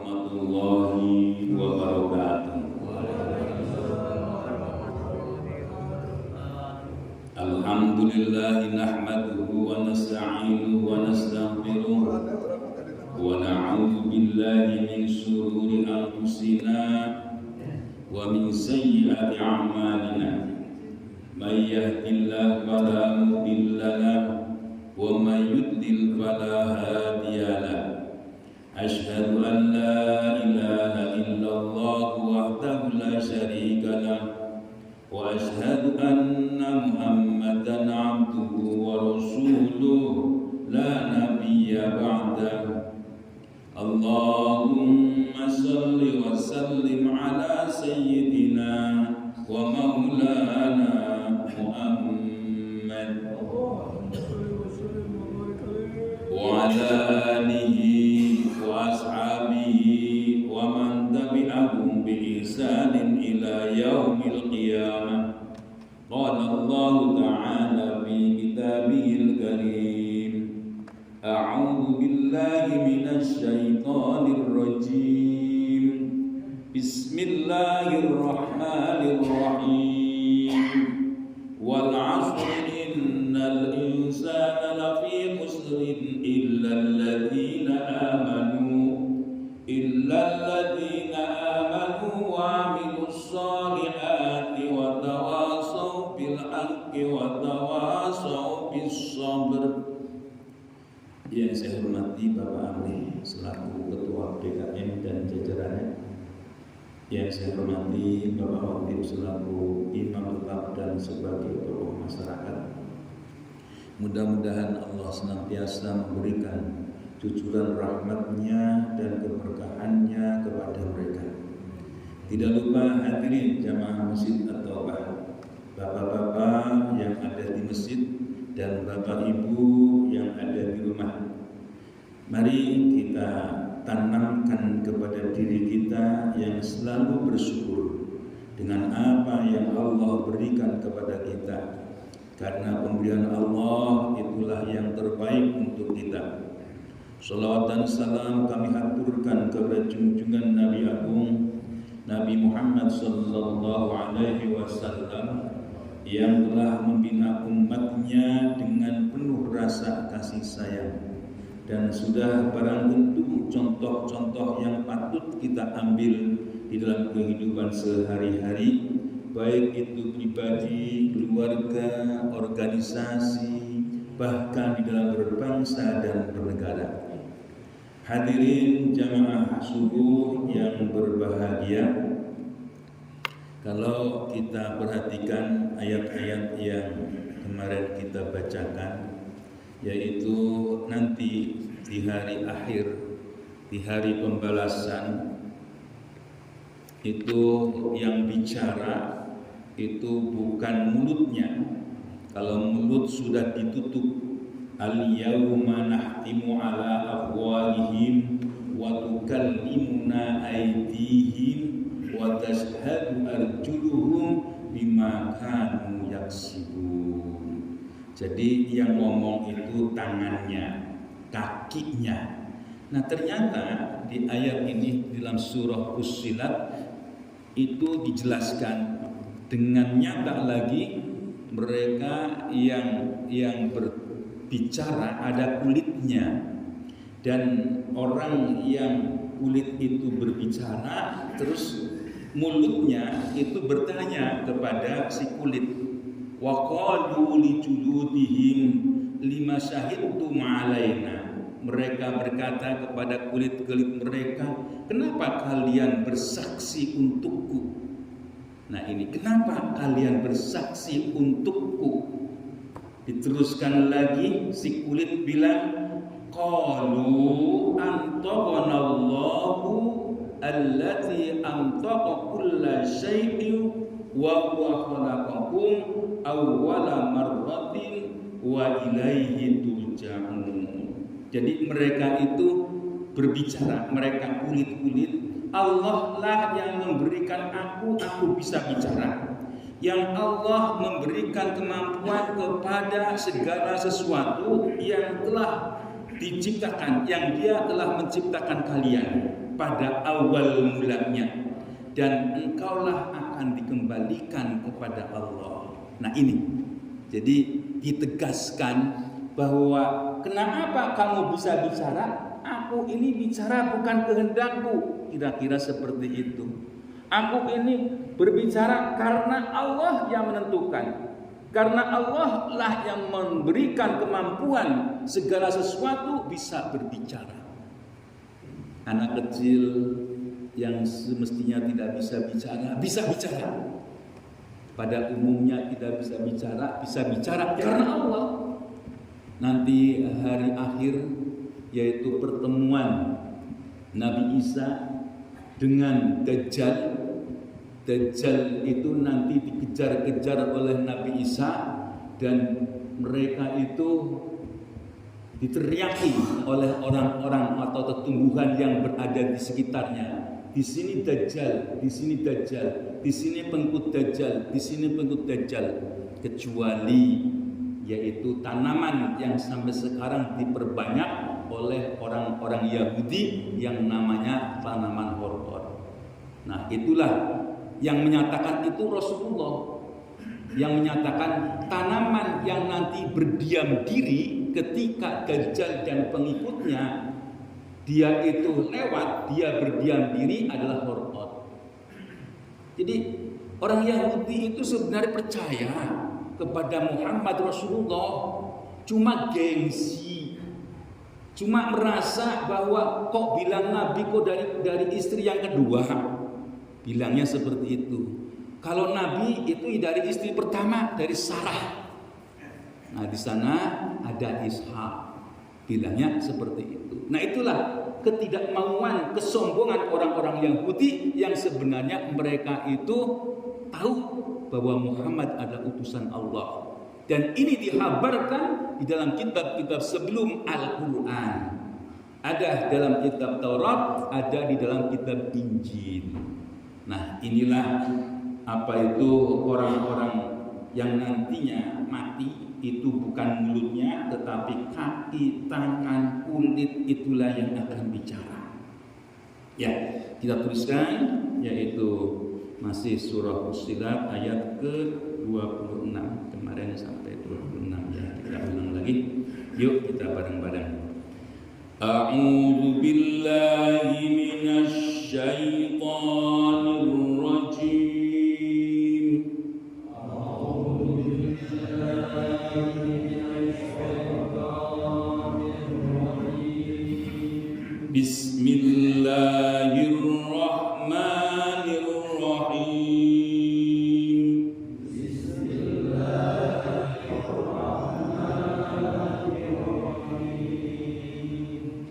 warahmatullahi wabarakatuh. Alhamdulillah nahmaduhu wa nasta'inuhu wa nastaghfiruh wa na'udzu billahi min shururi anfusina wa min sayyiati a'malina. May yahdihillahu fala mudilla lahu wa may yudlil fala hadiya lahu. Asyhadu an la ilaha illallah wahdahu la syarika lahu wa asyhadu anna Muhammadan abduhu wa rasuluhu la nabiyya ba'dahu. Allahumma salli wa sallim ala sayyidina wa maulana Muhammad wa ala alihi wa ashabihi wa man tabi'ahum bi ihsanin ila yaumil qiyamah. Qala Allah ta'ala fi kitabihil karim, a'udzu billahi minasy syaithanir rajim. Bismillahirrahmanirrahim. Wal 'asri innal insana lafi khusrin illa alladhina amanu wa 'amilus solihati wa tawasaw bil haqqi wa tawasaw bis sabr. Yang saya hormati Bapak Amri selaku Ketua BKM dan jajarannya, yang saya hormati Bapak Khatib selaku Imam Tetap dan sebagai tokoh masyarakat. Mudah-mudahan Allah senantiasa memberikan cucuran rahmat-Nya dan keberkahan-Nya kepada mereka. Tidak lupa hadirin jamaah masjid atau bapak-bapak yang ada di masjid dan bapak ibu yang ada di rumah. Mari kita tanamkan kepada diri kita yang selalu bersyukur dengan apa yang Allah berikan kepada kita, karena pemberian Allah itulah yang terbaik untuk kita. Salawat dan salam kami haturkan kepada junjungan Nabi Agung Nabi Muhammad sallallahu alaihi wasallam yang telah membina umatnya dengan penuh rasa kasih sayang, dan sudah barang tentu contoh-contoh yang patut kita ambil di dalam kehidupan sehari-hari, baik itu pribadi, keluarga, organisasi, bahkan di dalam berbangsa dan bernegara. Hadirin jamaah subuh yang berbahagia, kalau kita perhatikan ayat-ayat yang kemarin kita bacakan, yaitu nanti di hari akhir, di hari pembalasan, itu yang bicara itu bukan mulutnya. Kalau mulut sudah ditutup, al-yawma nahtimu ala afwahihim wa tukallimuna aydihim wa tashhadu arjuluhum bima kanu yaksibun. Jadi yang ngomong itu tangannya, kakinya. Nah ternyata di ayat ini dalam surah Fussilat itu dijelaskan dengan nyata lagi, mereka yang berbicara ada kulitnya, dan orang yang kulit itu berbicara terus mulutnya itu bertanya kepada si kulit, wa qalu li juludihim lima syahidtum alaina. Mereka berkata kepada kulit-kulit mereka, kenapa kalian bersaksi untukku? Nah ini, kenapa kalian bersaksi untukku? Diteruskan lagi, si kulit bilang, qalu antaqanallahu allati antaqa kulla syai'in wa huwa khalaqakum awwala marratin wa ilaihi turja'un. Jadi mereka itu berbicara, mereka kulit-kulit, Allah lah yang memberikan aku bisa bicara. Yang Allah memberikan kemampuan kepada segala sesuatu yang telah diciptakan, yang Dia telah menciptakan kalian pada awal mulanya, dan engkaulah akan dikembalikan kepada Allah. Nah ini, jadi ditegaskan bahwa kenapa kamu bisa bicara? Aku ini bicara bukan kehendakku, kira-kira seperti itu. Aku ini berbicara karena Allah yang menentukan. Karena Allah lah yang memberikan kemampuan segala sesuatu bisa berbicara. Anak kecil yang semestinya tidak bisa bicara, bisa bicara. Pada umumnya tidak bisa bicara karena Allah. Nanti hari akhir, yaitu pertemuan Nabi Isa dengan Dajjal. Dajjal itu nanti dikejar-kejar oleh Nabi Isa, dan mereka itu diteriaki oleh orang-orang atau tumbuhan yang berada di sekitarnya. Di sini Dajjal, di sini Dajjal, di sini pengikut Dajjal, di sini pengikut Dajjal. Kecuali yaitu tanaman yang sampai sekarang diperbanyak oleh orang-orang Yahudi yang namanya tanaman horor. Nah, itulah yang menyatakan itu Rasulullah, yang menyatakan tanaman yang nanti berdiam diri ketika Dajjal dan pengikutnya dia itu lewat, dia berdiam diri adalah horor. Jadi orang Yahudi itu sebenarnya percaya kepada Muhammad Rasulullah, cuma gengsi, cuma merasa bahwa kok bilang Nabi kok dari istri yang kedua, bilangnya seperti itu. Kalau Nabi itu dari istri pertama, dari Sarah. Nah di sana ada Ishak, bilangnya seperti itu. Nah itulah ketidakmauan, kesombongan orang-orang Yahudi yang sebenarnya mereka itu tahu bahwa Muhammad adalah utusan Allah. Dan ini dihabarkan di dalam kitab-kitab sebelum Al-Quran. Ada dalam kitab Taurat, ada di dalam kitab Injil. Nah inilah apa itu orang-orang yang nantinya mati, itu bukan mulutnya tetapi kaki, tangan, kulit, itulah yang akan bicara. Ya, kita tuliskan, yaitu masih surah Fussilat ayat ke-26 kemarin sampai 26 ya. Kita ulang lagi. Yuk kita bareng-bareng. A'udzu billahi minasy syaithanir rajim. Bismillahirrahmanirrahim.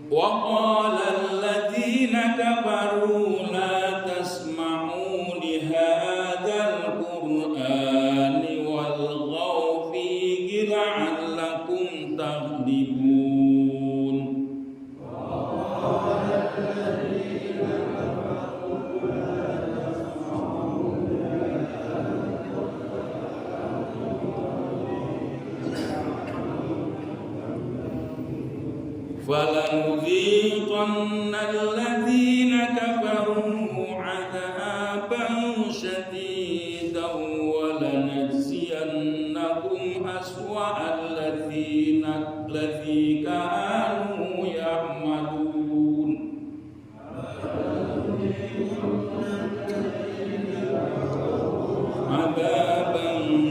Wa qala alladziina kafaru la tasma'u li hadzal qur'ani walghaw fihi la'allakum taghlibun. فَلَنُذِيقَنَّ الَّذِينَ كَفَرُوا عَذَابًا شَدِيدًا وَلَنَجْزِيَنَّهُمْ أَسْوَأَ الَّذِي كَانُوا يَعْمَلُونَ. عَذَابًا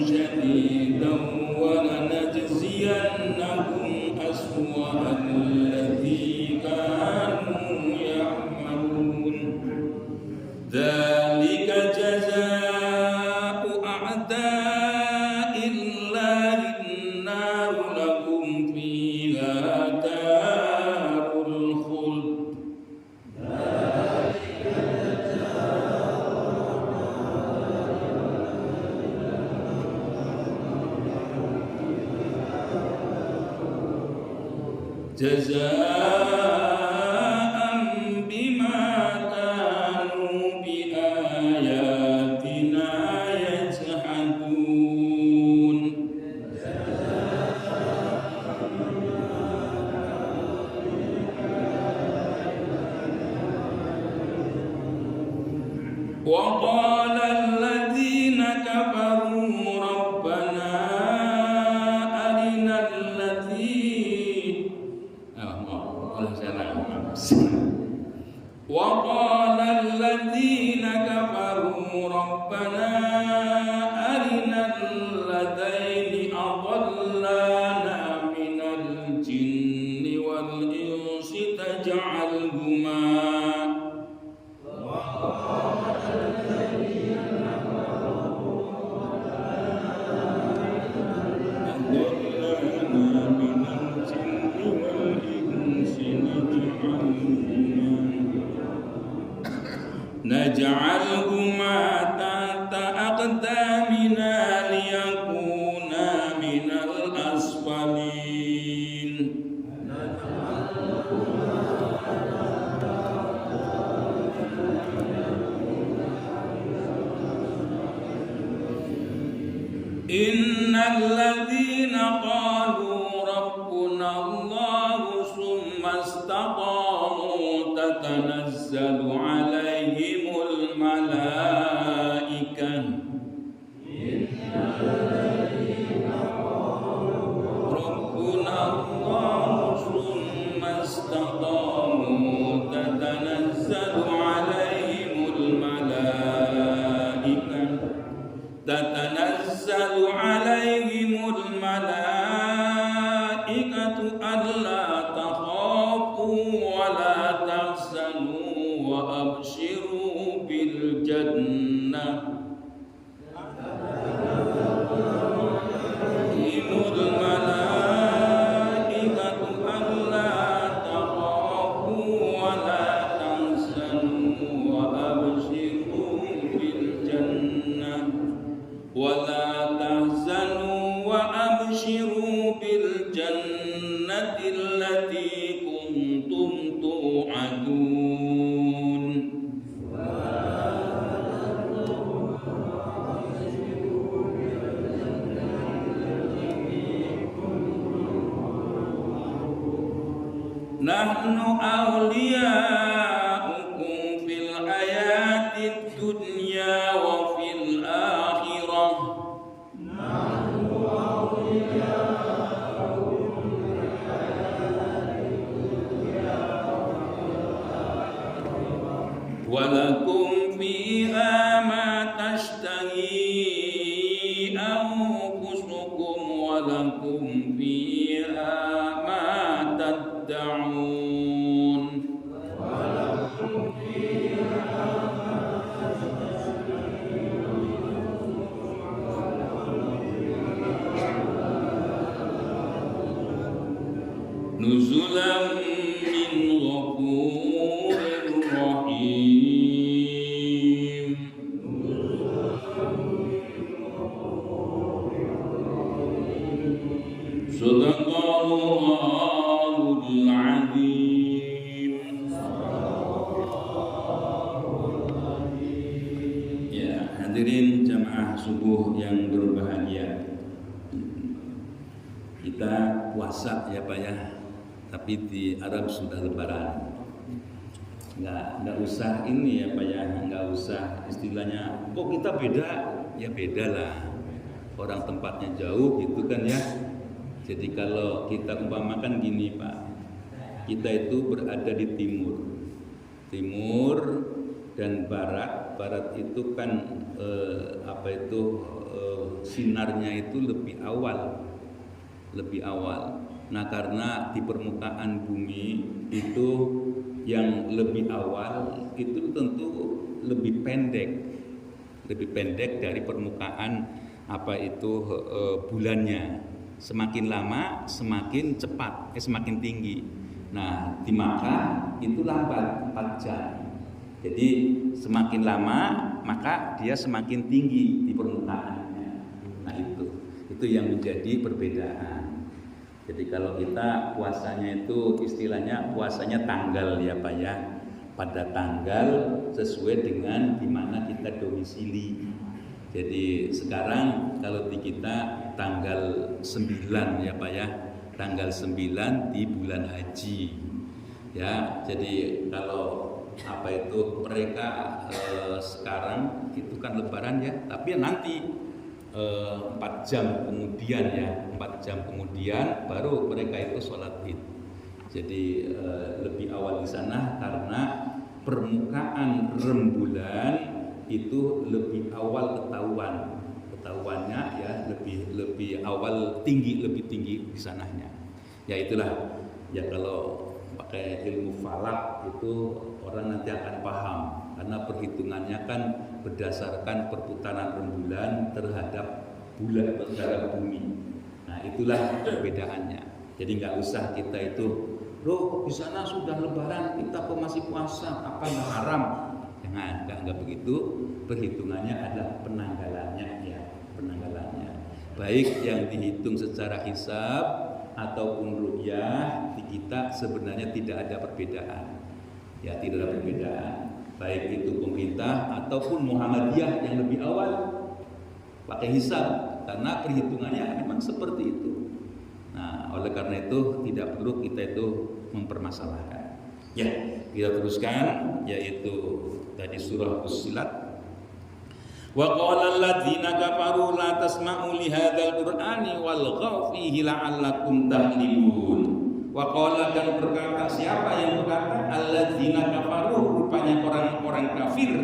شَدِيدًا وَلَنَجْزِيَنَّهُمْ أَسْوَأَ الَّذِي كَانُوا يَعْمَلُونَ. ذَلِكَ جَزَاءُ أَعْدَاءِ اللَّهِ النَّارُ لَهُمْ فِيهَا دَارُ الْخُلْدِ. Jazaa'an bima kanu bi ayatina yajhadun. وقال الذين كفروا ربنا أرنا وقال الذين كفروا ربنا أرنا اللذين أضلانا من الجن والإنس تجعلهما نجعلهما تحت أقدامنا ليكونا من الأسفلين إن الذين قالوا ربنا الله ثم استقاموا تتنزل عليهم الملائكة ربنا الله ثم استقاموا تتنزل عليهم الملائكة ألا تخافوا ولا تحزنوا وأبشروا بالجنة ولا تحزنوا وأبشروا بالجنة التي كنتم توعدون نحن أولياؤكم في الحياة الدنيا وفي الآخرة ولكم فيها ما تشتهي أنفسكم ولكم فيها ما تدعون نزلا من غفور رحيم صدق الله العظيم. Ya, hadirin jamaah subuh yang berbahagia. Kita puasa ya Pak ya, tapi di Arab sudah lebaran. Nggak usah ini ya Pak ya, nggak usah istilahnya kok kita beda, ya beda lah, orang tempatnya jauh gitu kan ya. Jadi kalau kita umpamakan gini Pak, kita itu berada di timur dan barat itu kan sinarnya itu lebih awal. Nah karena di permukaan bumi itu yang lebih awal itu tentu lebih pendek dari permukaan bulannya. Semakin lama semakin cepat, semakin tinggi. Nah di Makkah itu lambat 4 jam. Jadi semakin lama maka dia semakin tinggi di permukaannya. Nah itu yang menjadi perbedaan. Jadi kalau kita puasanya itu istilahnya puasanya tanggal ya Pak ya, pada tanggal sesuai dengan di mana kita domisili. Jadi sekarang kalau di kita tanggal 9 ya Pak ya, tanggal 9 di bulan haji. Ya, jadi kalau apa itu mereka sekarang itu kan Lebaran ya, tapi nanti 4 jam kemudian ya, 4 jam kemudian baru mereka itu sholat id. Jadi lebih awal di sana karena permukaan rembulan itu lebih awal ketahuannya ya, lebih awal lebih tinggi di sananya. Ya itulah ya, kalau pakai ilmu falak itu orang nanti akan paham karena perhitungannya kan berdasarkan perputaran rembulan terhadap bulan terhadap bumi. Nah itulah perbedaannya. Jadi nggak usah kita itu, loh di sana sudah Lebaran kita kok masih puasa, apa nggak haram? Jangan, nggak begitu. Perhitungannya adalah penanggalannya ya, penanggalannya. Baik yang dihitung secara hisab ataupun ru'yah, di kita sebenarnya tidak ada perbedaan. Ya, tidak ada perbedaan. Baik itu pemerintah ataupun Muhammadiyah yang lebih awal pakai hisab karena perhitungannya memang seperti itu. Nah, oleh karena itu tidak perlu kita itu mempermasalahkan. Ya, kita teruskan yaitu tadi surah Fussilat. Wa qala alladziina kafaru la tasma'u li hadzal qur'ani walghaw fihi la'allakum tahlibun. Wa qala, dan berkata, siapa yang berkata? Alladziina kafaru, rupanya orang-orang kafir.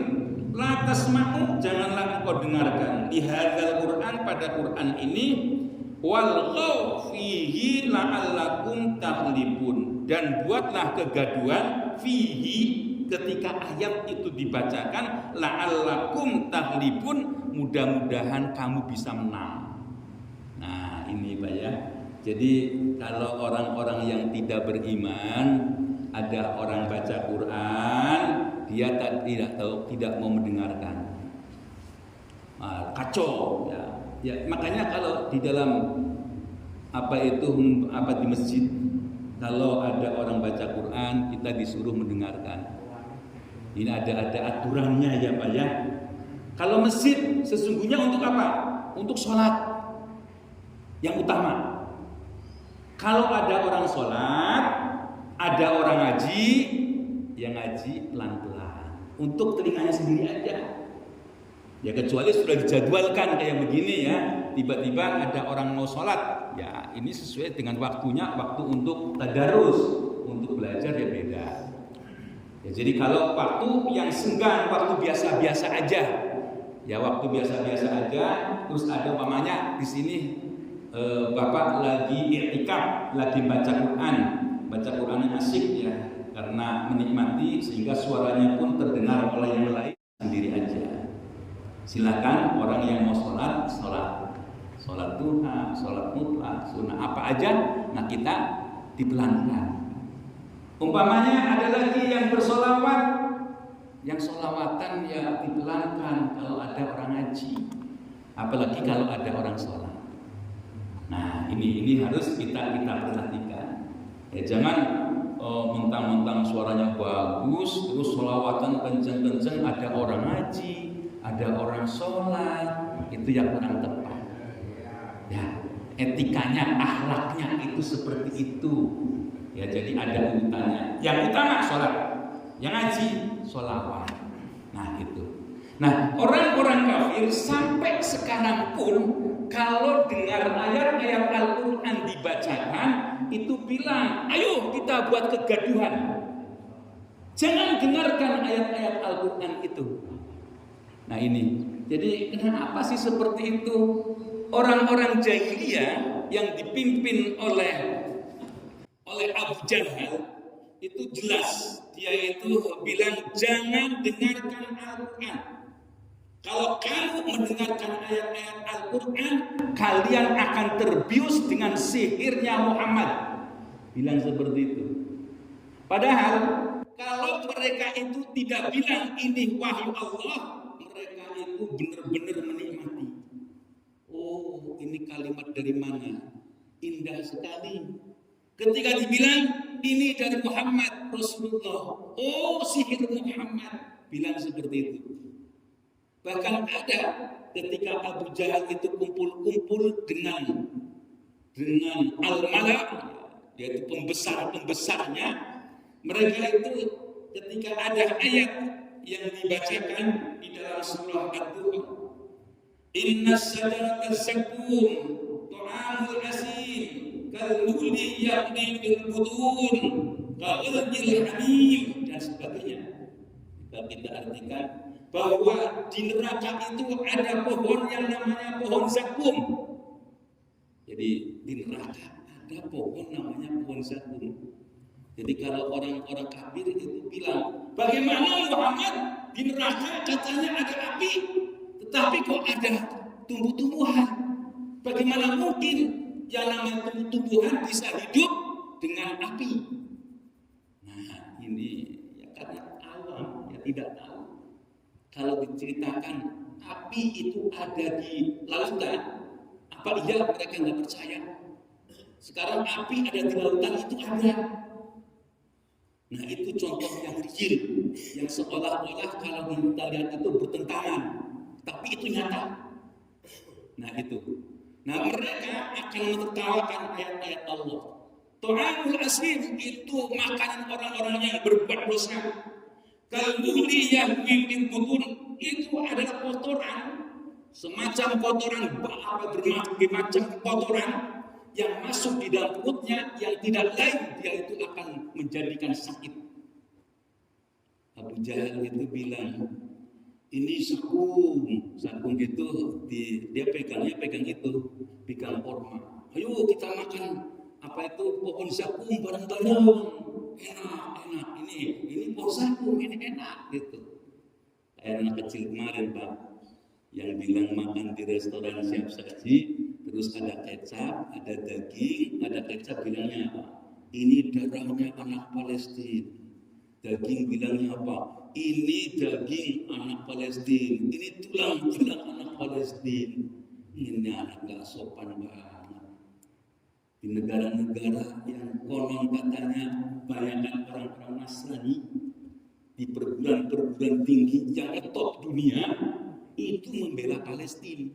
La tasma'u, janganlah engkau dengarkan li hadzal qur'an, pada Quran ini, walghaw fihi la'allakum tahlibun, dan buatlah kegaduhan fihi, ketika ayat itu dibacakan, la'allakum tahlibun, mudah-mudahan kamu bisa menang. Nah ini Pak ya. Jadi kalau orang-orang yang tidak beriman, ada orang baca Quran, dia tidak tahu, tidak mau mendengarkan. Nah, kacau ya. Ya makanya kalau di dalam di masjid, kalau ada orang baca Quran, kita disuruh mendengarkan. Ini ada aturannya ya Pak ya. Kalau masjid sesungguhnya untuk apa? Untuk sholat yang utama. Kalau ada orang sholat, ada orang ngaji, yang ngaji pelan-pelan. Untuk telinganya sendiri aja. Ya kecuali sudah dijadwalkan kayak begini ya, tiba-tiba ada orang mau sholat, ya ini sesuai dengan waktunya, waktu untuk tadarus, untuk belajar ya beda. Ya, jadi kalau waktu yang senggang, waktu biasa-biasa aja, ya waktu biasa-biasa aja, terus ada umpamanya di sini Bapak lagi i'tikaf, lagi baca Quran yang asik ya, karena menikmati sehingga suaranya pun terdengar oleh yang lain, sendiri aja. Silakan orang yang mau sholat duha, sholat mutlak, sunnah apa aja, nah kita dipelankan. Umpamanya ada lagi yang bersolawat, yang solawatan ya dipelankan kalau ada orang ngaji, apalagi kalau ada orang sholat. Nah ini harus kita perhatikan. Ya jangan mentang-mentang suaranya bagus, terus solawatan kenceng-kenceng, ada orang ngaji, ada orang sholat, itu yang kurang tepat. Ya etikanya, akhlaknya itu seperti itu. Ya jadi ada urutannya. Yang utama sholat, yang ngaji sholawat. Nah itu. Nah orang-orang kafir sampai sekarang pun kalau dengar ayat-ayat Al-Quran dibacakan itu bilang, ayo kita buat kegaduhan. Jangan dengarkan ayat-ayat Al-Quran itu. Nah ini. Jadi kenapa sih seperti itu? Orang-orang jahiliyah yang dipimpin oleh Abu Jahal itu jelas, dia itu bilang jangan dengarkan Al-Quran. Kalau kamu mendengarkan ayat-ayat Al-Quran, kalian akan terbius dengan sihirnya Muhammad. Bilang seperti itu. Padahal kalau mereka itu tidak bilang ini wahyu Allah, mereka itu benar-benar menikmati. Oh, ini kalimat dari mana? Indah sekali. Ketika dibilang ini dari Muhammad Rasulullah, oh sihir Muhammad, bilang seperti itu. Bahkan ada ketika Abu Jahal itu kumpul-kumpul dengan Al-Mala, yaitu pembesarnya, Mereka itu ketika ada ayat yang dibacakan di dalam surah Ad-Duha, inna sajarata zakum ta'amul asin kalmuli yaqdi fil butun ka'udil hamim dan sebagainya. Kita artikan bahwa di neraka itu ada pohon yang namanya pohon zakum. Jadi di neraka ada pohon namanya pohon zakum. Jadi kalau orang-orang kafir itu bilang, bagaimana Muhammad di neraka katanya ada api, tetapi kok ada tumbuh-tumbuhan? Bagaimana mungkin yang namanya tumbuh-tumbuhan bisa hidup dengan api? Nah ini ya karena awam, ya tidak tahu. Kalau diceritakan api itu ada di lautan, apa iya mereka nggak percaya? Sekarang api ada di lautan itu ada. Nah itu contoh yang real, yang seolah-olah kalau kita lihat itu bertentangan, tapi itu nyata. Nah itu. Nah mereka akan menertawakan ayat-ayat Allah. Ta'amul asin itu makanan orang-orang yang berbuat dosa. Kalmuhli yahwi butun itu adalah kotoran, semacam kotoran, berbagai macam kotoran yang masuk di dalam perutnya, yang tidak lain dia itu akan menjadikan sakit. Abu Jahal itu bilang, ini sakum itu dia pegang korma. Ayo kita makan apa itu pohon sakum bareng-bareng, enak. Ini pohon sakum ini enak gitu. Anak kecil kemarin Pak, yang bilang makan di restoran siap saji, terus ada kecap, ada daging, ada kecap bilangnya apa? Ini darahnya anak Palestina. Daging bilangnya apa? Ini daging anak Palestina. Ini tulang anak Palestina. Ini anak gak sopan banget. Di negara-negara yang konon katanya banyak orang-orang Nasrani, di perguruan tinggi yang top dunia itu membela Palestina.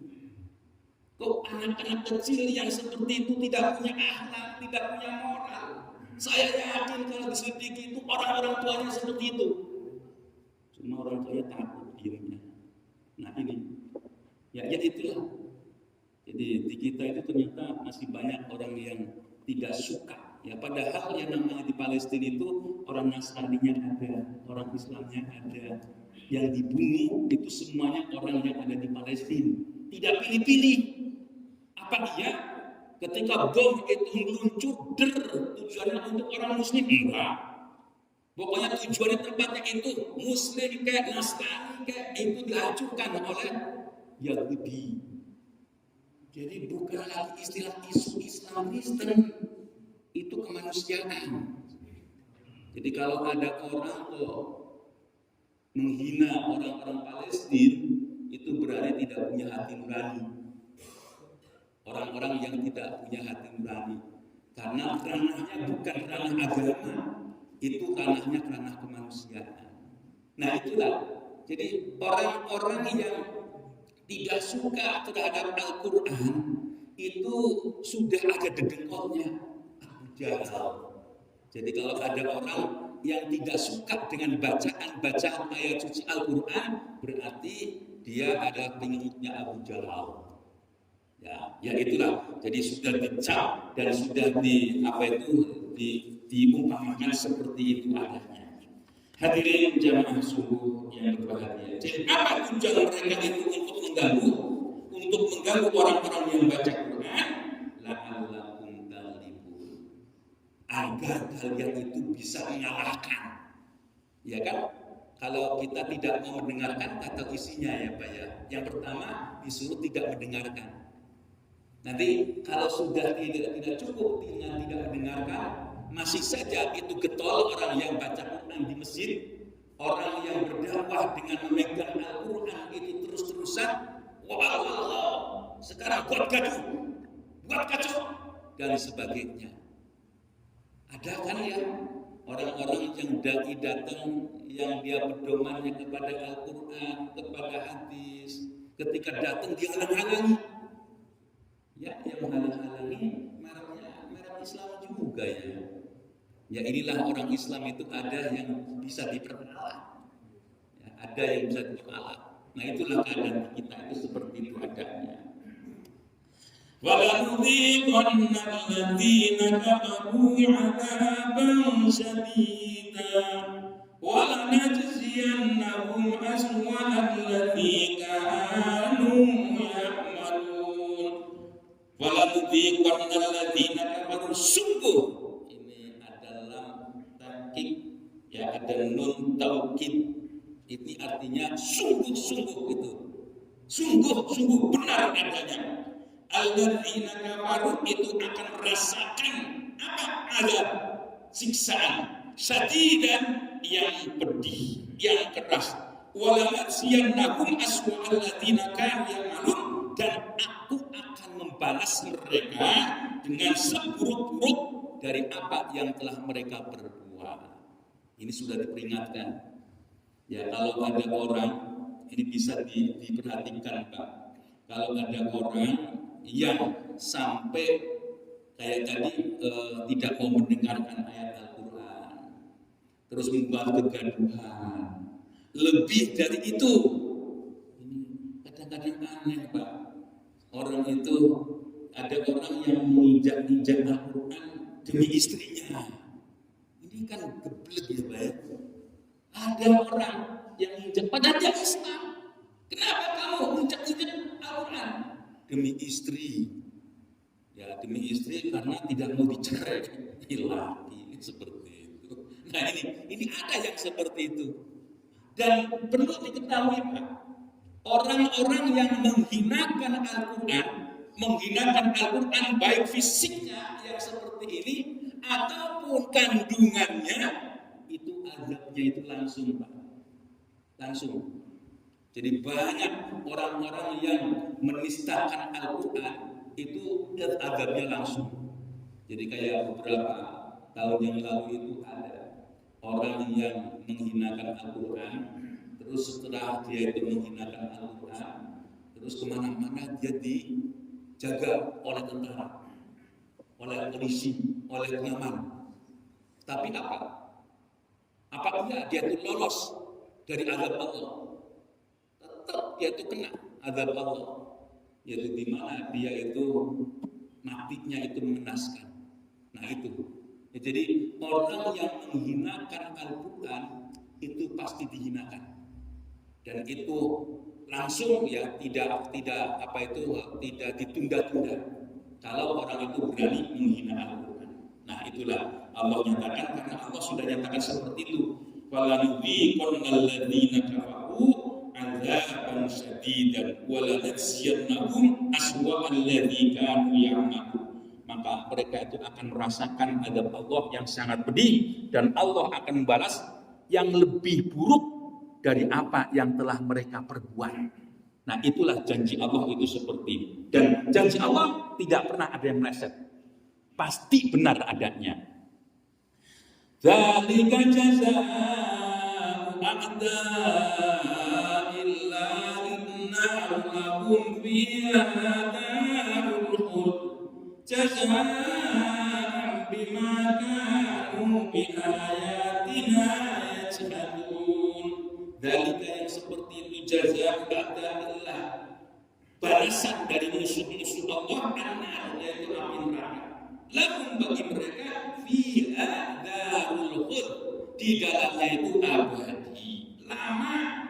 Kok anak-anak kecil yang seperti itu tidak punya akhlak, tidak punya moral? Saya yakin kalau diselidiki itu orang-orang tuanya seperti itu. Cuma orang tuanya takut diamnya. Nah ini, ya itulah. Jadi di kita itu ternyata masih banyak orang yang tidak suka. Ya padahal yang namanya di Palestina itu orang Nasraninya ada, orang Islamnya ada. Yang dibunuh itu semuanya orang yang ada di Palestina. Tidak pilih-pilih. Apa iya ketika bom itu meluncur tujuannya untuk orang muslim? Enggak. Pokoknya tujuannya tempatnya itu muslim kayak Nasrani kayak itu dihancurkan oleh Yahudi. Jadi bukan lagi istilah isu Islam Kristen, itu kemanusiaan. Jadi kalau ada orang kok menghina orang-orang Palestina, itu berarti tidak punya hati nurani. Orang-orang yang tidak punya hati nurani, karena ranahnya bukan ranah agama, itu ranahnya ranah kemanusiaan. Nah itulah, jadi orang-orang yang tidak suka terhadap Al-Quran itu sudah ada dedengkotnya Abu Jahal. Jadi kalau ada orang yang tidak suka dengan bacaan ayat suci Al-Quran, berarti dia adalah pengikutnya Abu Jahal. Ya itulah. Jadi sudah dicap dan sudah diumpamakan seperti itu adanya. Hadirin jamaah subuh yang berbahagia. Jadi apa tujuan mereka itu untuk mengganggu orang-orang yang baca Quran? La'allakum taghlibun. Agar kalian itu bisa mengalahkan. Ya kan? Kalau kita tidak mau mendengarkan kata isinya ya Pak ya. Yang pertama disuruh tidak mendengarkan. Nanti kalau sudah tidak cukup dengan tidak mendengarkan, masih saja itu getol orang yang baca Quran di masjid, orang yang berdakwah dengan memegang Al-Quran itu terus-terusan, wah sekarang buat gaduh, buat kacau dan sebagainya. Ada kan ya orang-orang yang datang yang dia pedomannya kepada Al-Quran, kepada hadis, ketika datang dia halang-halangi. Ya, yang menghalang-halangi merek Islam juga ya. Ya inilah orang Islam itu ada yang bisa diperalat, ya, ada yang bisa diperalat. Nah itulah keadaan kita itu seperti itu adanya. وَلَنُذِيقَنَّ الَّذِينَ كَفَرُوا عَذَابًا شَدِيدًا وَلَنَجْزِيَنَّهُمْ أَسْوَأَ الَّذِي كَانُوا يَعْمَلُونَ وَلَنُذِيقَنَّ الَّذِينَ كَفَرُوا sungguh ini adalah takkik, ya ada nun taukid, ini artinya sungguh-sungguh itu, sungguh-sungguh benar adanya. Alladzina kafaru itu akan merasakan apa? Azab, siksaan syadidan yang pedih, yang keras. Walanasiyannahum aswa'al ladzina kanu ya'malun, dan aku akan membalas mereka dengan seburuk-buruk dari apa yang telah mereka perbuat. Ini sudah diperingatkan. Ya kalau ada orang, ini bisa diperhatikan Pak. Kalau ada orang yang sampai kayak tadi tidak mau mendengarkan ayat Al-Quran, terus membuat kegaduhan, lebih dari itu, ini kadang-kadang aneh Pak. Orang itu, ada orang yang menginjak-injak Al-Quran demi istrinya. Ini kan geblek ya Pak. Ada orang yang menginjak, padahal dia Islam. Kenapa kamu menginjak-injak Al-Quran? Demi istri, ya demi istri karena tidak mau dicerai lagi seperti itu. Nah ini ada yang seperti itu, dan perlu diketahui Pak, orang-orang yang menghinakan Al-Quran baik fisiknya yang seperti ini ataupun kandungannya, itu azabnya itu langsung Pak, langsung. Jadi banyak orang-orang yang menistakan Al-Quran itu azabnya langsung. Jadi kayak beberapa tahun yang lalu itu ada orang yang menghinakan Al-Quran, terus setelah dia itu menghinakan Al-Quran, terus kemana-mana dia dijaga oleh tentara, oleh polisi, oleh pengaman. Tapi apa? Apa dia itu lolos dari azab Allah? Tetap dia itu kena azab Allah, yaitu di mana dia itu matinya itu mengenaskan. Nah itu ya, jadi orang yang menghinakan Al-Quran itu pasti dihinakan, dan itu langsung ya tidak ditunda-tunda kalau orang itu berani menghina Al-Quran. Nah itulah Allah nyatakan, karena Allah sudah nyatakan seperti itu, walanudhiqannal ladzina kafaru adzaban syadidan walanajziyannahum aswa'al ladzi kanu ya'malun. Maka mereka itu akan merasakan azab Allah yang sangat pedih, dan Allah akan membalas yang lebih buruk dari apa yang telah mereka perbuat. Nah itulah janji Allah itu seperti itu. Dan janji Allah tidak pernah ada yang meleset, pasti benar adanya. Dzalika jazaa'u a'da'illahi lahum fiha darul khuld jazaa'an bima kanu bi ayatina yajhadun. Dzalika yang seperti itu jazaa'u a'da'illah, balasan dari musuh-musuh Allah, annar yaitu api neraka. Lahum bagi mereka fiha darul khuld, di dalamnya itu abadi lama.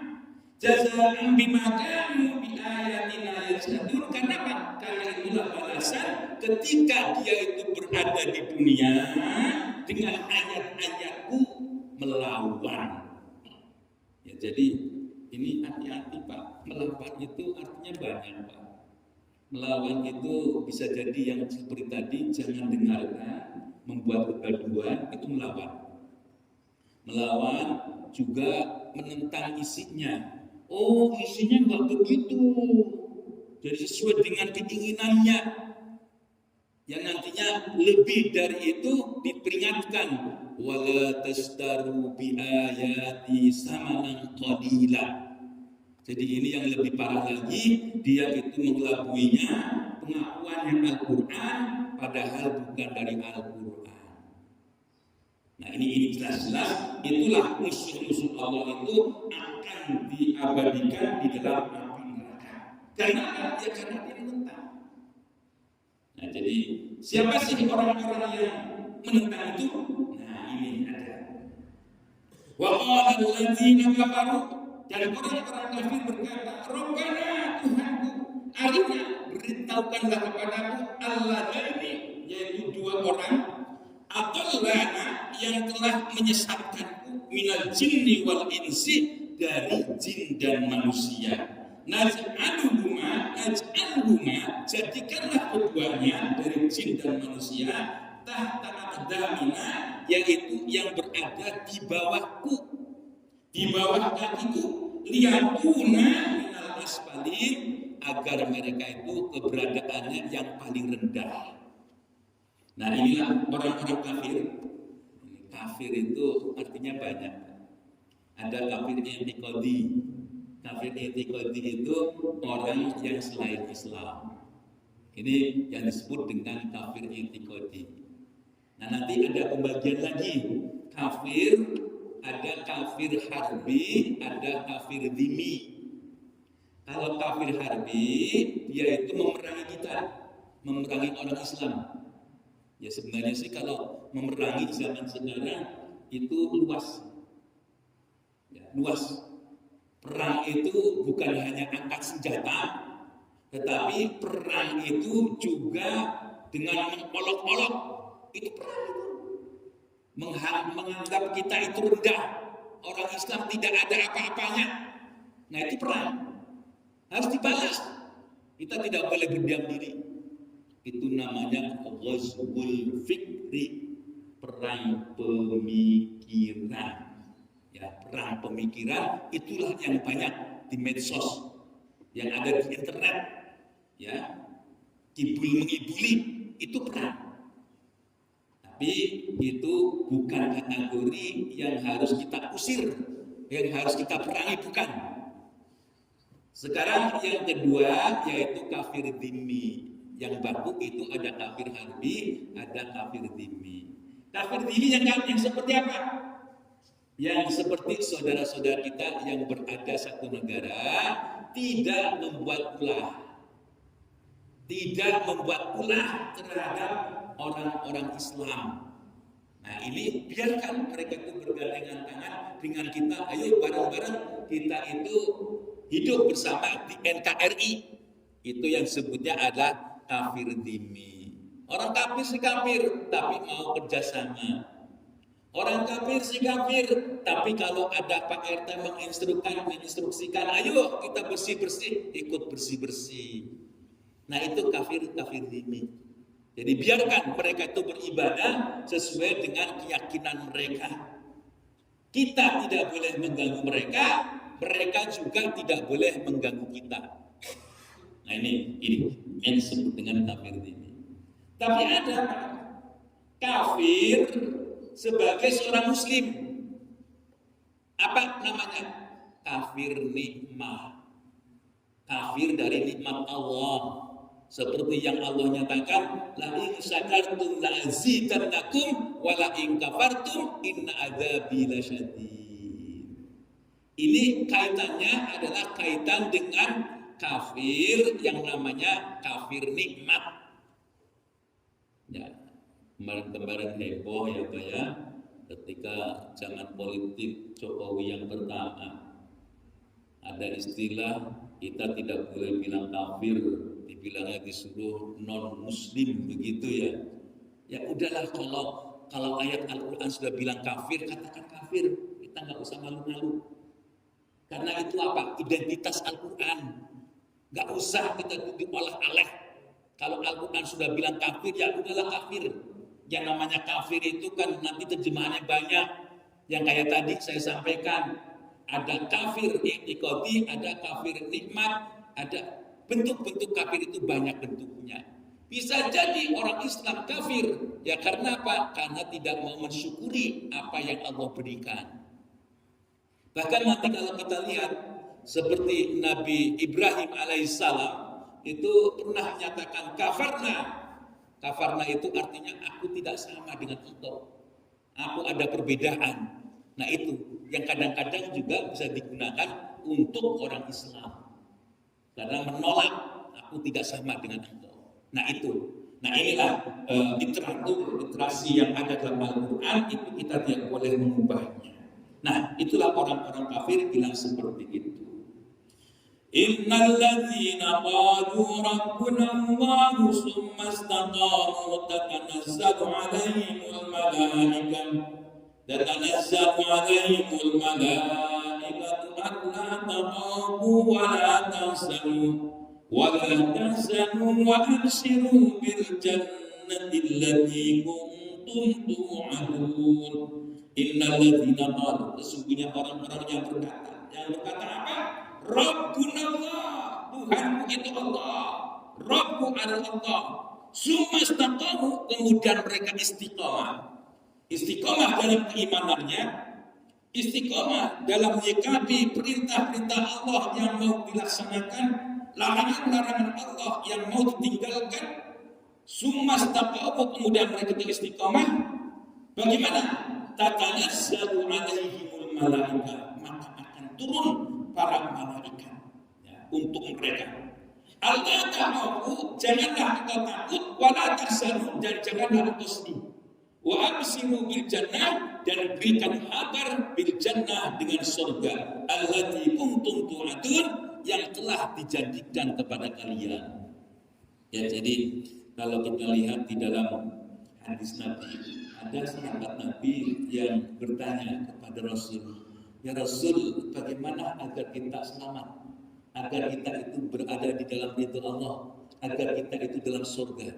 Jazaa'an bima kanu bi ayatina yajhadun. Kenapa? Karena itulah balasan ketika dia itu berada di dunia dengan ayat-ayatku melawan. Ya, jadi ini hati-hati Pak, melawan itu artinya banyak Pak. Melawan itu bisa jadi yang seperti tadi, jangan dengarkan, membuat kegaduhan, itu melawan. Melawan juga menentang isinya. Oh isinya nggak begitu, jadi sesuai dengan keinginannya, yang nantinya lebih dari itu diperingatkan, wala tastaru bi ayati samanan qalila. Jadi ini yang lebih parah lagi, dia itu mengelabuinya pengakuannya Al-Quran padahal bukan dari Al-Quran. Nah ini jelas-jelas itulah musuh-musuh Allah itu akan diabadikan di dalam api neraka. Karena apa? Ya karena dia menentang. Nah jadi siapa sih orang-orang yang menentang itu? Nah ini ada. Wa qala alladziina kafaru, dan orang-orang kafir berkata, Rabbana Tuhanku, arina, beritahukanlah kepadaku alladaini, yaitu dua orang adallana yang telah menyesatkanku minal jinni wal insi, dari jin dan manusia. Naj'aluhuma, jadikanlah keduanya dari jin dan manusia tahta aqdamina, yaitu yang berada di bawahku, di bawah kakiku, liyakuna minal asfalin, agar mereka itu keberadaannya yang paling rendah. Nah inilah orang-orang kafir. Kafir itu artinya banyak. Ada kafir i'tiqadi. Kafir i'tiqadi itu orang yang selain Islam. Ini yang disebut dengan kafir i'tiqadi. Nah nanti ada pembagian lagi. Kafir, ada kafir harbi, ada kafir dhimmi. Kalau kafir harbi, dia itu memerangi kita, memerangi orang Islam. Ya sebenarnya sih kalau memerangi zaman sekarang itu luas. Ya, luas. Perang itu bukan hanya angkat senjata, tetapi perang itu juga dengan mengolok-olok. Itu perang itu. Menganggap kita itu rendah. Orang Islam tidak ada apa-apanya. Nah itu perang. Harus dibalas. Kita tidak boleh berdiam diri. Itu namanya ghazwul fikri, perang pemikiran. Ya, perang pemikiran itulah yang banyak di medsos, yang ada di internet. Ya, kibul mengibuli itu perang. Tapi itu bukan kategori yang harus kita usir, yang harus kita perangi, bukan. Sekarang yang kedua yaitu kafir dhimmi. Yang baku itu ada kafir harbi, ada kafir dhimmi. Kafir dhimmi yang seperti apa? Yang seperti saudara-saudara kita yang berada satu negara tidak membuat ulah. Tidak membuat ulah terhadap orang-orang Islam. Nah ini biarkan mereka itu bergandengan tangan dengan kita. Ayo bareng-bareng kita itu hidup bersama di NKRI. Itu yang sebutnya adalah kafir dhimmi. Orang kafir sih kafir, tapi mau kerjasama. Orang kafir sih kafir, tapi kalau ada Pak RT menginstruksikan, ayo kita bersih-bersih, ikut bersih-bersih. Nah itu kafir dhimmi. Jadi biarkan mereka itu beribadah sesuai dengan keyakinan mereka. Kita tidak boleh mengganggu mereka, mereka juga tidak boleh mengganggu kita. Nah ini yang disebut dengan kafir dhimmi. Tapi ada kafir sebagai seorang muslim. Apa namanya? Kafir nikmah. Kafir dari nikmat Allah. Seperti yang Allah nyatakan, la in syakartum la azidannakum wa la in kafartum inna adzabi lasyadid. Ini kaitannya adalah kaitan dengan kafir yang namanya kafir nikmat. Ya, kemarin-kemarin heboh ya Pak ya, ketika zaman politik Jokowi yang pertama ada istilah kita tidak boleh bilang kafir, dibilangnya disuruh non muslim begitu ya. Ya udahlah, kalau ayat Al-Quran sudah bilang kafir, katakan kafir, kita nggak usah malu-malu. Karena itu apa? Identitas Al-Quran. Nggak usah kita diolah-oleh. Kalau Al-Quran sudah bilang kafir, ya udahlah kafir. Yang namanya kafir itu kan nanti terjemahannya banyak. Yang kayak tadi saya sampaikan, ada kafir i'tiqadi, ada kafir nikmat, ada bentuk-bentuk kafir itu banyak bentuknya. Bisa jadi orang Islam kafir, ya karena apa? Karena tidak mau mensyukuri apa yang Allah berikan. Bahkan nanti kalau kita lihat seperti Nabi Ibrahim alaihissalam itu pernah menyatakan kafarna. Kafarna itu artinya aku tidak sama dengan engkau. aku ada perbedaan. Nah itu yang kadang-kadang juga bisa digunakan untuk orang Islam. Karena menolak, aku tidak sama dengan engkau. Nah itu. Nah inilah literasi yang ada dalam Al-Quran, itu kita tidak boleh mengubahnya. Nah itulah orang-orang kafir bilang seperti itu. Innal ladzina qalu rabbuna Allah summa istaqamu tatanazzalu alaihimul malaikah tatanazzalu alaihimul malaikatu alla taqafu wa la tahzanu wa abshiru bil jannati allati kuntum tu'adun. Innal ladzina qalu, sesungguhnya orang-orang yang berkata apa? Rabbuna Allah, Tuhanmu itu Allah. Rabbu Allah. Summa istaqamu, kemudian mereka istiqamah. Istiqamah dalam keimanannya, istiqamah dalam menyikapi perintah-perintah Allah yang mau dilaksanakan, larangan-larangan Allah yang mau ditinggalkan. Summa istaqamu, kemudian mereka istiqamah. Bagaimana? Tatanazzalu alaihimul malaikah, maka akan turun para malaikat ya, untuk mereka. Allah ta'afu, janganlah engkau takut, wala tahzanu, dan janganlah engkau sedih. Wa absiru bil jannah, dan berikan kabar bil jannah dengan surga. Allati kuntum tu'adun, yang telah dijanjikan kepada kalian. Ya, jadi kalau kita lihat di dalam hadis Nabi, ada sahabat Nabi yang bertanya kepada Rasul, ya Rasul, bagaimana agar kita selamat, agar kita itu berada di dalam ridho Allah, agar kita itu dalam surga?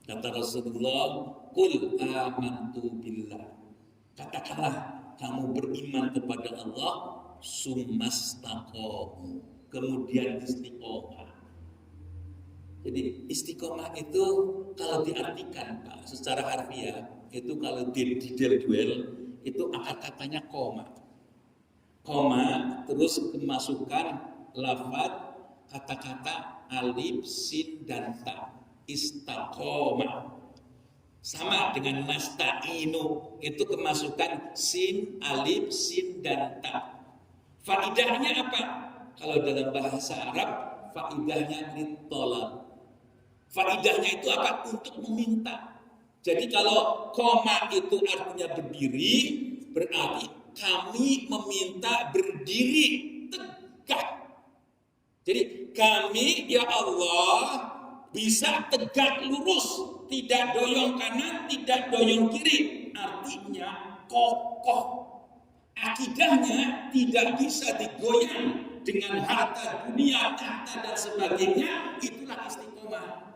Kata Rasulullah, qul amantu billah, katakanlah kamu beriman kepada Allah, summastaqamu, kemudian istiqomah. Jadi istiqomah itu kalau diartikan Pak, secara harfiah itu kalau di duel itu akar katanya koma. Koma terus kemasukan lafaz kata-kata alif, sin dan ta. Istaqomah. Sama dengan nasta'inu, itu kemasukan sin, alif, sin dan ta. Faidahnya apa? Kalau dalam bahasa Arab faidahnya ditolak. Faidahnya itu apa? Untuk meminta. Jadi kalau koma itu artinya berdiri, berarti kami meminta berdiri tegak. Jadi kami ya Allah bisa tegak lurus, tidak doyong kanan, tidak doyong kiri. Artinya kokoh. Akidahnya tidak bisa digoyang dengan harta dunia, tahta dan sebagainya. Itulah istiqomah.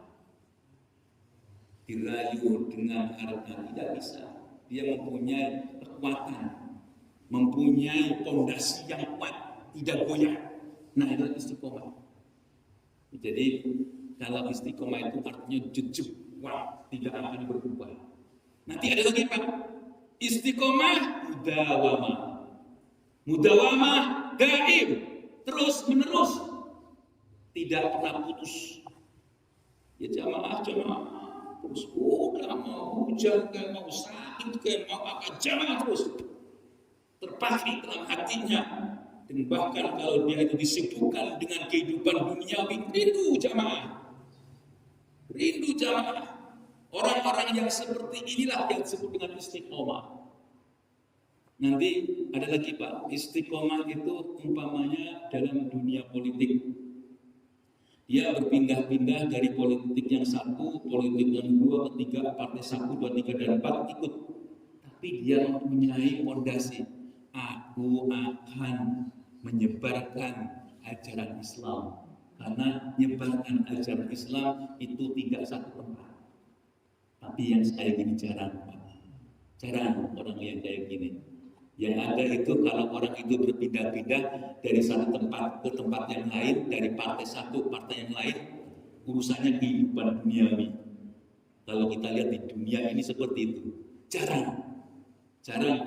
Dirayu dengan harta tidak bisa. Dia mempunyai kekuatan, mempunyai fondasi yang kuat, tidak goyah. Nah, itu istiqomah. Jadi kalau istiqomah itu artinya jujur, wah, tidak akan berubah. Nanti ada lagi Pak, istiqomah mudawamah. Mudawamah daim, terus menerus, tidak pernah putus. Ya jamaah terus udah mau hujan, kayak mau sakit, kayak mau apa, jangan terus terpatri dalam hatinya. Dan bahkan kalau dia itu disibukkan dengan kehidupan duniawi, rindu jamaah. Orang-orang yang seperti inilah yang disebut dengan istiqomah. Nanti ada lagi Pak, istiqomah itu umpamanya dalam dunia politik. Dia berpindah-pindah dari politik yang satu, politik yang dua, ketiga, partai 1, 2, 3, dan 4 ikut. Tapi dia mempunyai fondasi. Aku akan menyebarkan ajaran Islam. Karena menyebarkan ajaran Islam itu tidak satu tempat. Tapi yang kayak gini jarang Pak. Jarang orang yang kayak gini. Yang ada itu kalau orang itu berpindah-pindah dari satu tempat ke tempat yang lain, dari partai satu partai yang lain, urusannya kehidupan duniawi. Kalau kita lihat di dunia ini seperti itu, jarang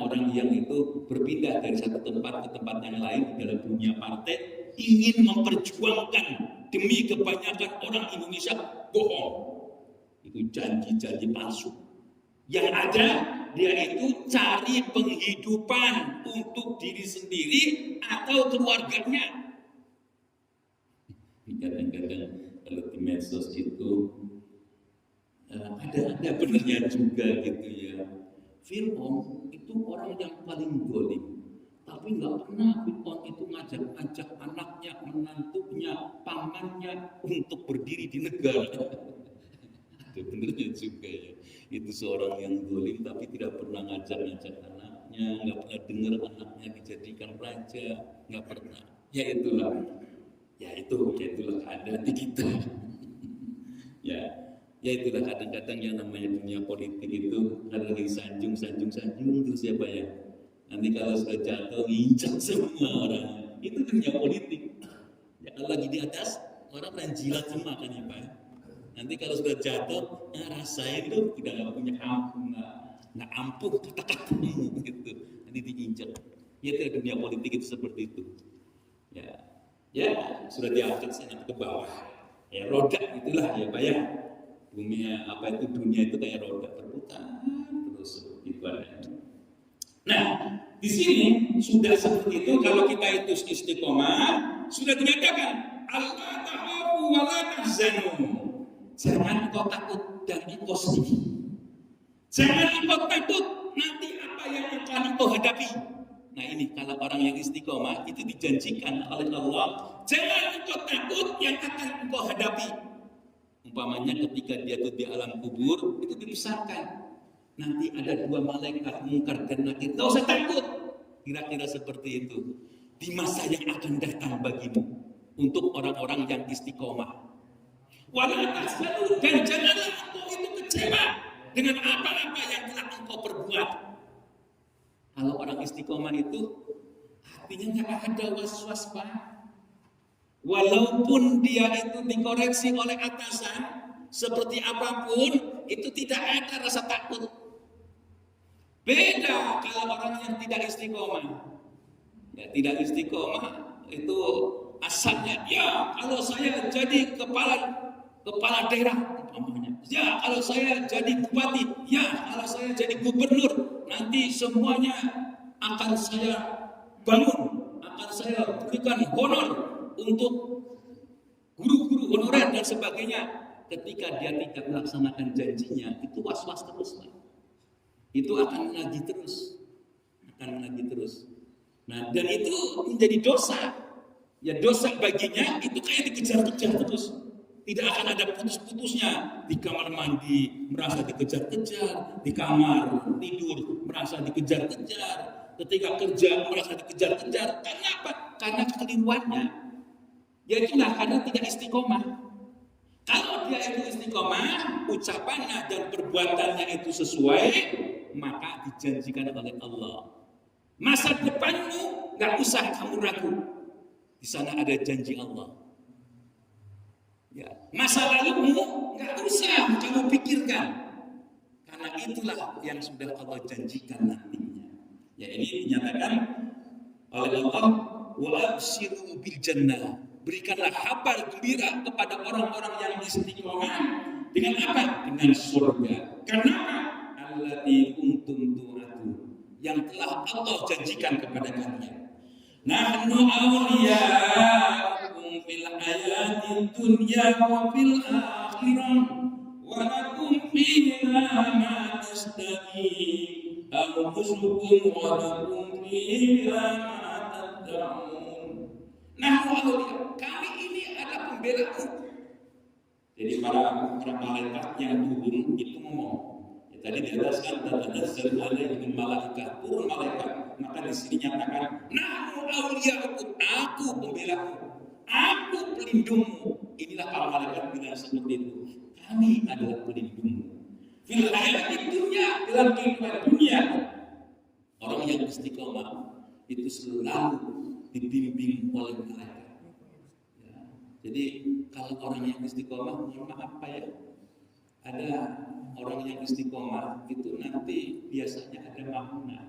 orang yang itu berpindah dari satu tempat ke tempat yang lain dalam dunia partai, ingin memperjuangkan demi kebanyakan orang Indonesia. Bohong, itu janji-janji palsu. Yang ada dia itu cari penghidupan untuk diri sendiri atau keluarganya. Kadang-kadang kalau di medsos itu ada benernya juga gitu ya. Fir'aun itu orang yang paling zalim, tapi nggak pernah Fir'aun itu ngajak anaknya, menantunya, pamannya untuk berdiri di negara. Ada benernya juga ya. Itu seorang yang zalim tapi tidak pernah ngajak anaknya, nggak pernah dengar anaknya dijadikan raja, nggak pernah. Ya itulah keadaan di kita. Ya itulah kadang-kadang yang namanya dunia politik itu ada lagi sanjung terus siapa ya? Nanti kalau sudah jatuh nginjak semua orang. Itu dunia politik. Ya kalau lagi di atas orang jilat semua kan ya Pak. Nanti kalau sudah jatuh, rasain tuh udah nggak punya ampun, nggak ampuh kata-katamu gitu. Nanti diinjak. Ya itu dunia politik itu seperti itu. Ya sudah diangkat sana ke bawah. Ya roda itulah ya Pak ya. Dunia itu kayak roda berputar terus gitu ada. Nah di sini sudah seperti itu. Kalau kita itu istiqomah sudah dinyatakan Allah ta'afu wa la tahzanu. Jangan engkau takut dan engkau sedih. Jangan engkau takut nanti apa yang akan engkau hadapi. Nah ini kalau orang yang istiqomah itu dijanjikan oleh Allah, jangan engkau takut yang akan engkau hadapi. Umpamanya ketika dia itu di alam kubur itu dibesarkan, nanti ada dua malaikat Munkar dan Nakir, tidak usah takut. Kira-kira seperti itu di masa yang akan datang bagimu untuk orang-orang yang istiqomah. Wala tahzanu, dan janganlah engkau itu kecewa dengan apa-apa yang telah engkau perbuat. Kalau orang istiqomah itu hatinya nggak ada was-was Pak. Walaupun dia itu dikoreksi oleh atasan seperti apapun, itu tidak ada rasa takut. Beda kalau orang yang tidak istiqomah. Ya, tidak istiqomah itu asalnya, ya kalau saya jadi kepala daerah, ya kalau saya jadi bupati, ya kalau saya jadi gubernur, nanti semuanya akan saya bangun, akan saya berikan honor untuk guru-guru honorer dan sebagainya. Ketika dia tidak melaksanakan janjinya, itu was-was terus Pak. Itu akan menagih terus. Nah dan itu menjadi dosa. Ya dosa baginya itu kayak dikejar-kejar terus. Tidak akan ada putus-putusnya. Di kamar mandi merasa dikejar-kejar, di kamar tidur merasa dikejar-kejar, ketika kerja merasa dikejar-kejar. Karena apa? Karena kekeliruannya. Ya itulah karena tidak istiqomah. Kalau dia itu istiqomah, ucapannya dan perbuatannya itu sesuai, maka dijanjikan oleh Allah. Masa depanmu nggak usah kamu ragu. Di sana ada janji Allah. Ya. Masa lalumu nggak usah kamu pikirkan. Karena itulah yang sudah Allah janjikan nantinya. Ya ini dinyatakan oleh Allah, wa abshiru bil jannah. Berikanlah kabar gembira kepada orang-orang yang istiqomah dengan apa? Dengan surga. Kenapa? Allati kuntum tu'adun, yang telah Allah janjikan kepada kalian. Nahnu awliya'ukum fil hayatid dunya wa fil akhirah wa lakum fiha ma tastahi anfusukum wa lakum fiha ma tad'un. Nah, kami ini adalah pembelaku. Jadi para malaikat yang turun itu ngomong. Ya, tadi dijelaskan tanazzal alaihim malaikat, turun malaikat. Maka di sini nyatakan, nahnu awliya'ukum, aku pembelaku, aku pelindungmu. Inilah para malaikat bilang seperti itu. Kami adalah pelindungmu. Fil hayatid dunya, dalam kehidupan dunia, orang yang istiqomah itu selalu dibimbing oleh malaikat. Ya. Jadi kalau orang yang istiqomah, mohon maaf Pak ya, ada orang yang istiqomah itu nanti biasanya ada maunah.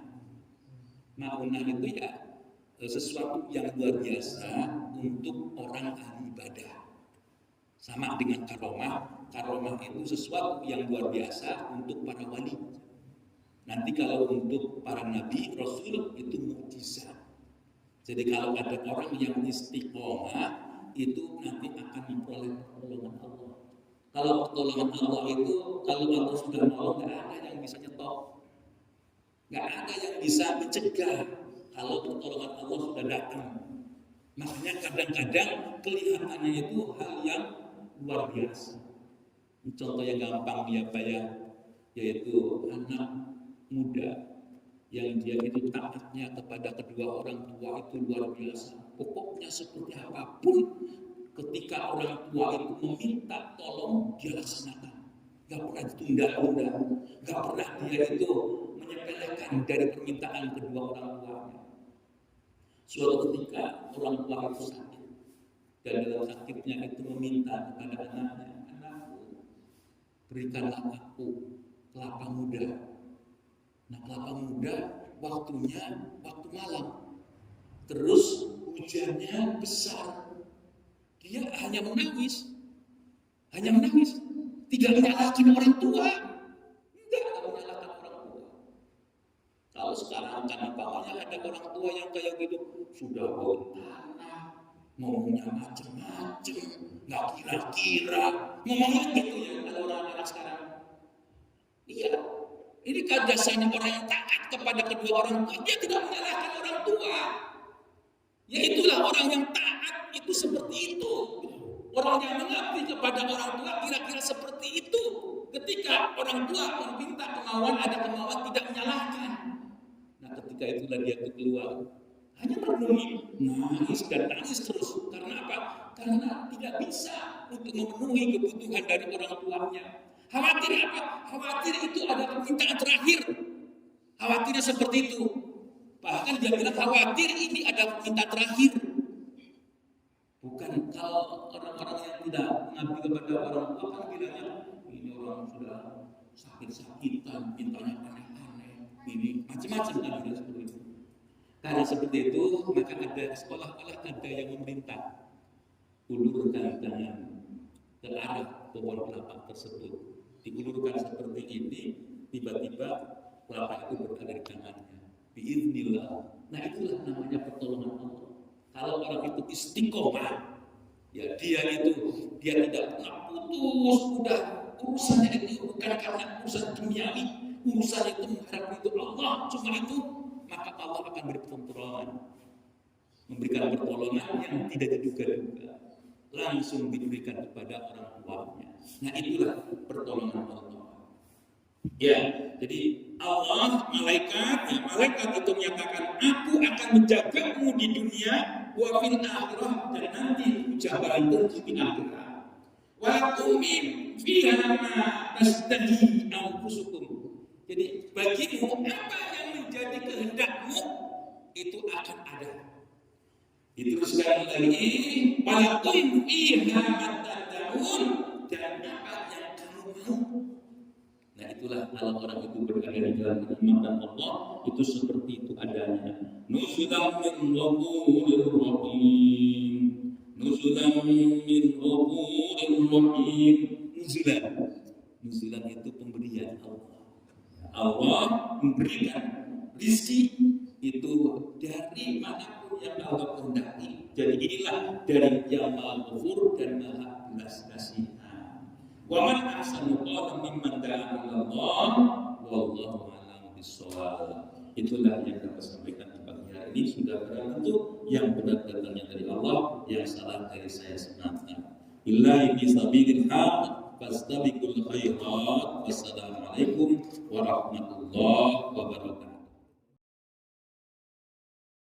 Maunah itu ya sesuatu yang luar biasa untuk orang ahli ibadah. Sama dengan karomah. Karomah itu sesuatu yang luar biasa untuk para wali. Nanti kalau untuk para nabi, rasul itu mukjizat. Jadi kalau ada orang yang istiqomah, itu nanti akan memperoleh pertolongan Allah. Kalau pertolongan Allah itu, kalau Allah sudah mau, nggak ada yang bisa nyetop, nggak ada yang bisa mencegah. Kalau pertolongan Allah sudah datang, makanya kadang-kadang kelihatannya itu hal yang luar biasa. Contoh yang gampang ya Pak ya, yaitu anak muda yang dia itu taatnya kepada kedua orang tua itu luar biasa. Pokoknya seperti apapun ketika orang tua itu meminta tolong dia laksanakan, gak pernah ditunda-tunda, gak pernah dia itu menyepelekan dari permintaan kedua orang tuanya. Suatu ketika orang tua itu sakit dan dalam sakitnya itu meminta kepada anaknya, anakku berikanlah aku kelapa muda. Nah, kelapa muda waktunya waktu malam, terus hujannya besar, dia hanya menangis, tidak menyalahkan orang tua, tidak menyalahkan orang tua. Kalau sekarang kan apanya ada orang tua yang kayak gitu, sudah bau tanah, ngomongnya macam-macam, nggak kira-kira, ngomongnya gitu ya kalau orang-orang sekarang. Iya. Ini kan dasarnya orang yang taat kepada kedua orang tua, dia tidak menyalahkan orang tua. Ya itulah orang yang taat itu seperti itu. Orang yang mengabdi kepada orang tua kira-kira seperti itu. Ketika orang tua meminta kemauan, ada kemauan tidak menyalahkan. Nah ketika itulah dia keluar, hanya memenuhi, nangis dan nangis terus. Karena apa? Karena tidak bisa untuk memenuhi kebutuhan dari orang tuanya. Khawatir apa? Khawatir itu ada permintaan terakhir. Khawatirnya seperti itu. Bahkan dia bilang khawatir ini ada permintaan terakhir. Bukan kalau orang-orang yang tidak mengabdi kepada orang tua kan bilangnya ini orang sudah sakit-sakitan, mintanya aneh-aneh, ini macam-macam kan dia seperti itu. Karena seperti itu maka ada sekolah-sekolah ada yang memerintah ulurkan tangan ke arah pohon kelapa tersebut. Diulurkan seperti ini, tiba-tiba kelapa itu berada di tangannya. Biiznillah. Nah itulah namanya pertolongan Allah. Kalau orang itu istiqomah, ya dia tidak pernah putus. Udah urusannya itu bukan karena urusan duniawi, urusan itu mengharap itu Allah. Cuma itu maka Allah akan beri pertolongan, memberikan pertolongan yang tidak diduga-duga, langsung diberikan kepada orang tuanya. Nah itulah pertolongan Allah. Ya, jadi Allah, malaikat itu menyatakan, aku akan menjagamu di dunia, wa fil akhirah, dan nanti jabaran terjadi di akhirat. Wa tumim fiha ma tastahi anfusukum. Jadi bagimu apa yang menjadi kehendakmu itu akan ada. Diteruskan lagi, walaupun fiha matadun, dan apa yang kamu mau. Nah itulah kalau orang itu berada di dalam iman dan Allah itu seperti itu adanya. Nuzulan min ghafurir rahim. Nuzulan min ghafurir rahim. Nuzulan itu pemberian Allah. Allah memberikan rizki itu dari manapun yang Allah kehendaki. Jadi inilah dari yang Maha Ghafur dan Maha Belas Kasihan. Wa man ahsanu qawlan mimman da'a ila Allah wallahu a'lam bissawab. Itulah yang dapat sampaikan di pagi hari ini. Sudah barang tentu yang benar datangnya dari Allah, yang salah dari saya semata. Billahi bisabilil haq fastabiqul khairat. Wassalamualaikum warahmatullahi wabarakatuh.